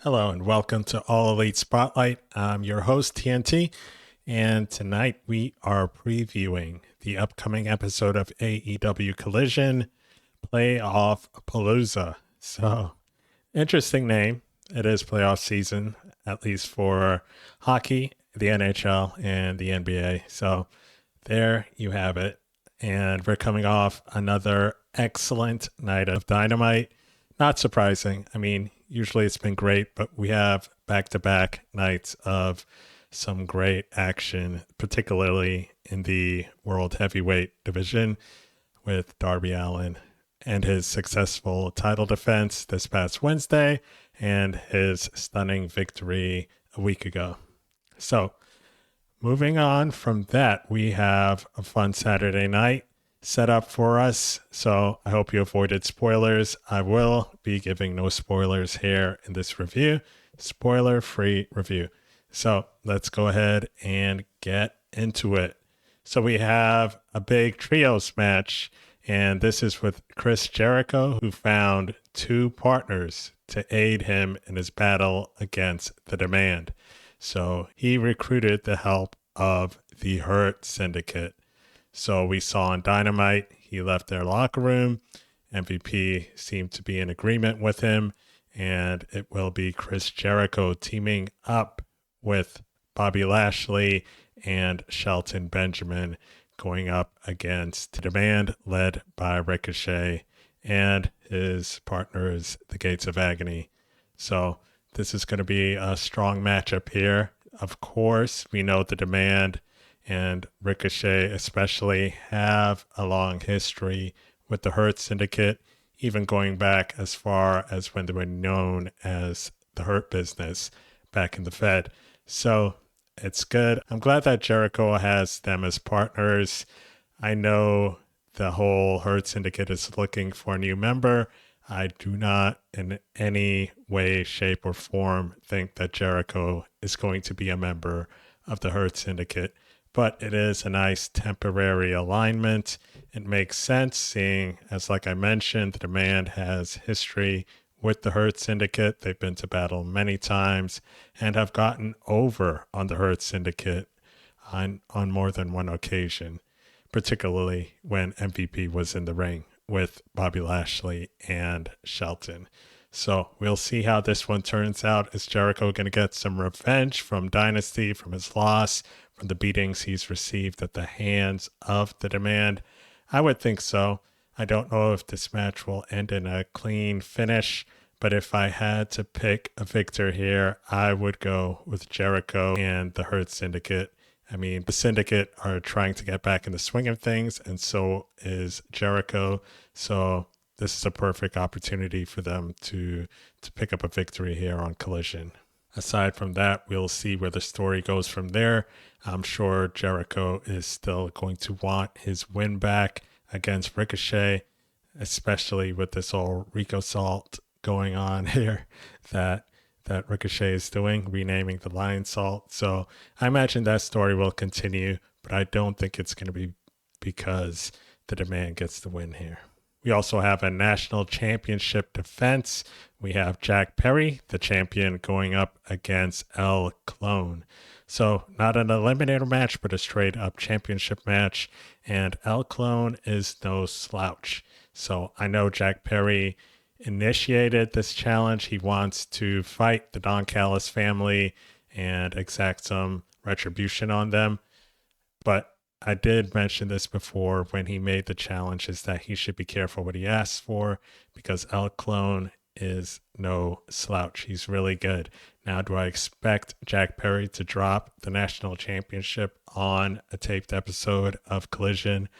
Hello and welcome to All Elite Spotlight. I'm your host, TNT, and tonight we are previewing the upcoming episode of AEW Collision, Playoff Palooza. So, interesting name. It is playoff season, at least for hockey, the NHL, and the NBA. So, there you have it. And we're coming off another excellent night of Dynamite. Not surprising. I mean, usually it's been great, but we have back-to-back nights of some great action, particularly in the World Heavyweight division with Darby Allin and his successful title defense this past Wednesday and his stunning victory a week ago. So, moving on from that, we have a fun Saturday night set up for us. So I hope you avoided spoilers. I will be giving no spoilers here in this review. Spoiler-free review. So let's go ahead and get into it. So we have a big trios match, and this is with Chris Jericho, who found two partners to aid him in his battle against the Demand. So he recruited the help of the Hurt Syndicate. So we saw on Dynamite, he left their locker room. MVP seemed to be in agreement with him, and it will be Chris Jericho teaming up with Bobby Lashley and Shelton Benjamin going up against the Demand led by Ricochet and his partners, the Gates of Agony. So this is going to be a strong matchup here. Of course, we know the Demand and Ricochet especially have a long history with the Hurt Syndicate, even going back as far as when they were known as the Hurt Business back in the Fed. So it's good. I'm glad that Jericho has them as partners. I know the whole Hurt Syndicate is looking for a new member. I do not in any way, shape, or form think that Jericho is going to be a member of the Hurt Syndicate. But it is a nice temporary alignment. It makes sense seeing, as like I mentioned, the Demand has history with the Hurt Syndicate. They've been to battle many times and have gotten over on the Hurt Syndicate on more than one occasion, particularly when MVP was in the ring with Bobby Lashley and Shelton. So we'll see how this one turns out. Is Jericho going to get some revenge from Dynasty, from his loss, from the beatings he's received at the hands of the Demand? I would think so. I don't know if this match will end in a clean finish, but if I had to pick a victor here, I would go with Jericho and the Hurt Syndicate. I mean, the Syndicate are trying to get back in the swing of things, and so is Jericho. So this is a perfect opportunity for them to pick up a victory here on Collision. Aside from that, we'll see where the story goes from there. I'm sure Jericho is still going to want his win back against Ricochet, especially with this whole Rico Salt going on here that Ricochet is doing, renaming the Lion Salt. So I imagine that story will continue, but I don't think it's going to be because the Demand gets the win here. We also have a national championship defense. We have Jack Perry, the champion, going up against Clon. So not an eliminator match, but a straight up championship match. And Clon is no slouch. So I know Jack Perry initiated this challenge. He wants to fight the Don Callis family and exact some retribution on them. But I did mention this before when he made the challenge, is that he should be careful what he asks for, because Clon is no slouch. He's really good. Now, do I expect Jack Perry to drop the national championship on a taped episode of Collision?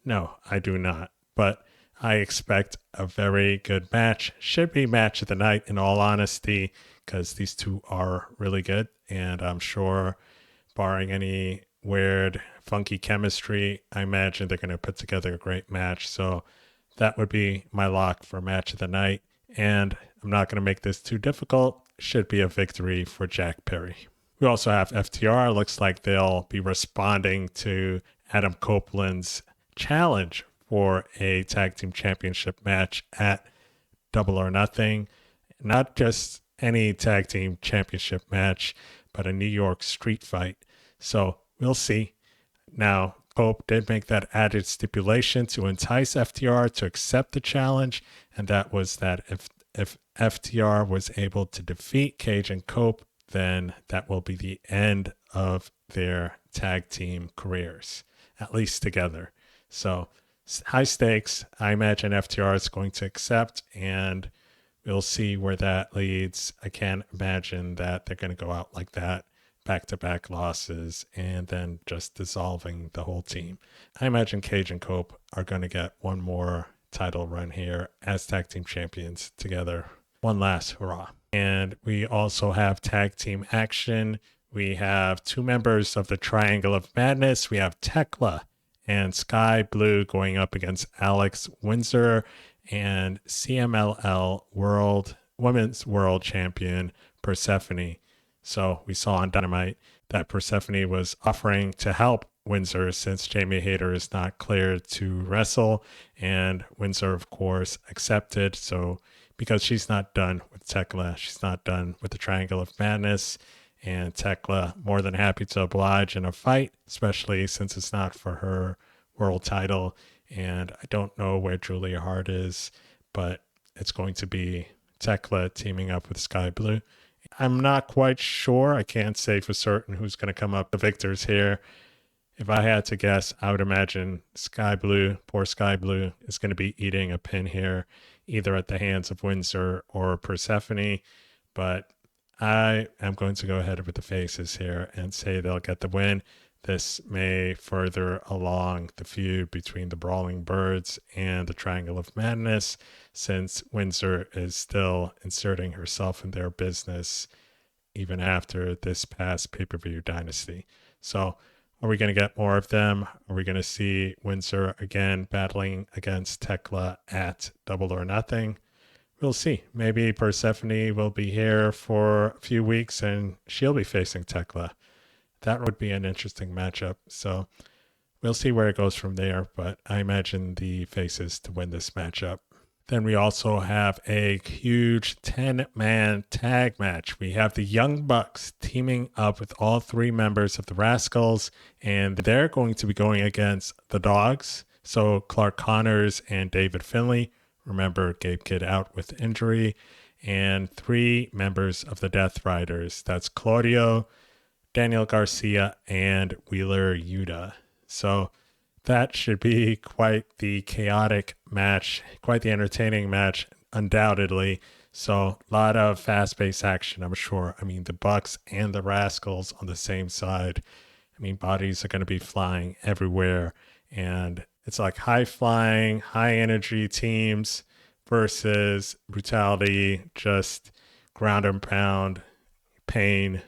No, I do not. But I expect a very good match. Should be match of the night, in all honesty, because these two are really good. And I'm sure, barring any weird, funky chemistry, I imagine they're going to put together a great match. So that would be my lock for match of the night. And I'm not going to make this too difficult. Should be a victory for Jack Perry. We also have FTR. Looks like they'll be responding to Adam Copeland's challenge for a tag team championship match at Double or Nothing. Not just any tag team championship match, but a New York street fight. So we'll see. Now, Cope did make that added stipulation to entice FTR to accept the challenge, and that was that if FTR was able to defeat Cage and Cope, then that will be the end of their tag team careers, at least together. So high stakes. I imagine FTR is going to accept, and we'll see where that leads. I can't imagine that they're going to go out like that, back-to-back losses, and then just dissolving the whole team. I imagine Cage and Cope are going to get one more title run here as tag team champions together. One last hurrah. And we also have tag team action. We have two members of the Triangle of Madness. We have Thekla and Skye Blue going up against Alex Windsor and CMLL Women's World Champion Persephone. So we saw on Dynamite that Persephone was offering to help Windsor since Jamie Hayter is not cleared to wrestle, and Windsor, of course, accepted. So because she's not done with Thekla, she's not done with the Triangle of Madness, and Thekla more than happy to oblige in a fight, especially since it's not for her world title. And I don't know where Julia Hart is, but it's going to be Thekla teaming up with Skye Blue. I'm not quite sure. I can't say for certain who's going to come up the victors here. If I had to guess, I would imagine Skye Blue, poor Skye Blue, is going to be eating a pin here, either at the hands of Windsor or Persephone. But I am going to go ahead with the faces here and say they'll get the win. This may further along the feud between the Brawling Birds and the Triangle of Madness, since Windsor is still inserting herself in their business even after this past pay-per-view dynasty. So are we going to get more of them? Are we going to see Windsor again battling against Thekla at Double or Nothing? We'll see. Maybe Persephone will be here for a few weeks and she'll be facing Thekla. That would be an interesting matchup. So we'll see where it goes from there, but I imagine the faces to win this matchup. Then we also have a huge 10-man tag match. We have the Young Bucks teaming up with all three members of the Rascalz, and they're going to be going against the Dogs. So Clark Connors and David Finlay. Remember, Gabe Kidd out with injury. And three members of the Death Riders. That's Claudio, Daniel Garcia, and Wheeler Yuta. So that should be quite the chaotic match, quite the entertaining match, undoubtedly. So a lot of fast-paced action, I'm sure. I mean, the Bucks and the Rascalz on the same side. I mean, bodies are going to be flying everywhere. And it's like high-flying, high-energy teams versus brutality, just ground and pound, pain.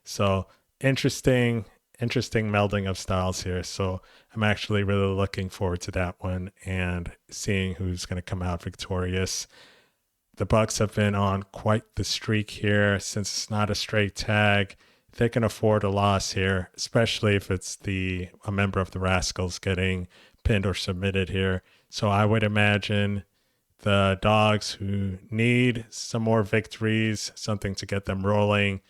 So interesting melding of styles here. So I'm actually really looking forward to that one and seeing who's going to come out victorious. The Bucks have been on quite the streak here since it's not a straight tag. They can afford a loss here, especially if it's a member of the Rascalz getting pinned or submitted here. So I would imagine the Dogs, who need some more victories, something to get them rolling,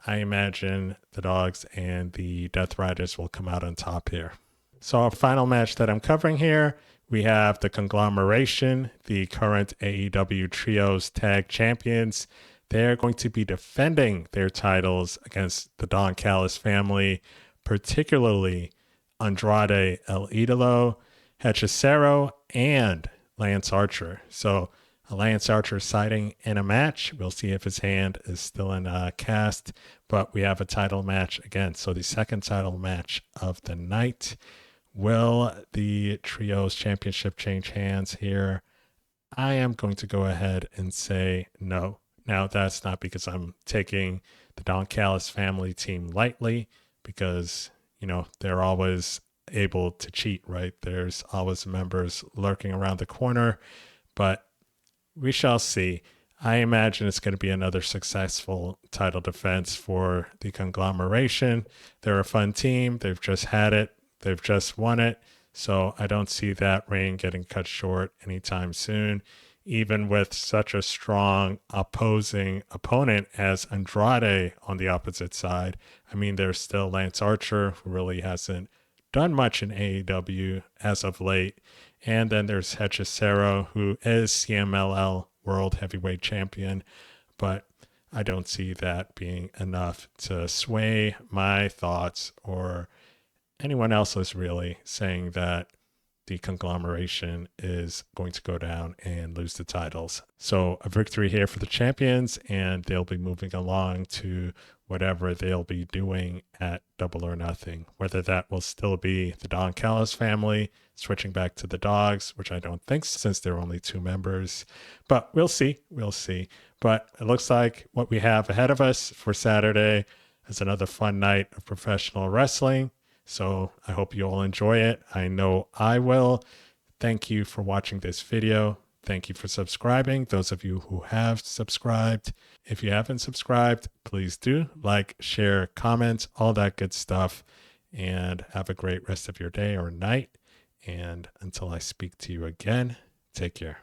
I imagine the Dogs and the Death Riders will come out on top here. So our final match that I'm covering here, we have the Conglomeration, the current AEW Trios Tag Champions. They're going to be defending their titles against the Don Callis family, particularly Andrade El Idolo, Hechicero, and Lance Archer. So a Lance Archer sighting in a match. We'll see if his hand is still in cast, but we have a title match again. So the second title match of the night. Will the Trios Championship change hands here? I am going to go ahead and say no. Now, that's not because I'm taking the Don Callis family team lightly, because, they're always able to cheat, right? There's always members lurking around the corner, but we shall see. I imagine it's going to be another successful title defense for the Conglomeration. They're a fun team. They've just had it. They've just won it. So I don't see that reign getting cut short anytime soon. even with such a strong opposing opponent as Andrade on the opposite side. I mean, there's still Lance Archer, who really hasn't done much in AEW as of late. And then there's Hechicero, who is CMLL World Heavyweight Champion. But I don't see that being enough to sway my thoughts or anyone else's, really, saying that the Conglomeration is going to go down and lose the titles. So a victory here for the champions, and they'll be moving along to whatever they'll be doing at Double or Nothing. Whether that will still be the Don Callis family switching back to the Dogs, which I don't think, since there are only 2 members. But we'll see. We'll see. But it looks like what we have ahead of us for Saturday is another fun night of professional wrestling. So I hope you all enjoy it. I know I will. Thank you for watching this video. Thank you for subscribing, those of you who have subscribed. If you haven't subscribed, please do like, share, comment, all that good stuff. And have a great rest of your day or night. And until I speak to you again, take care.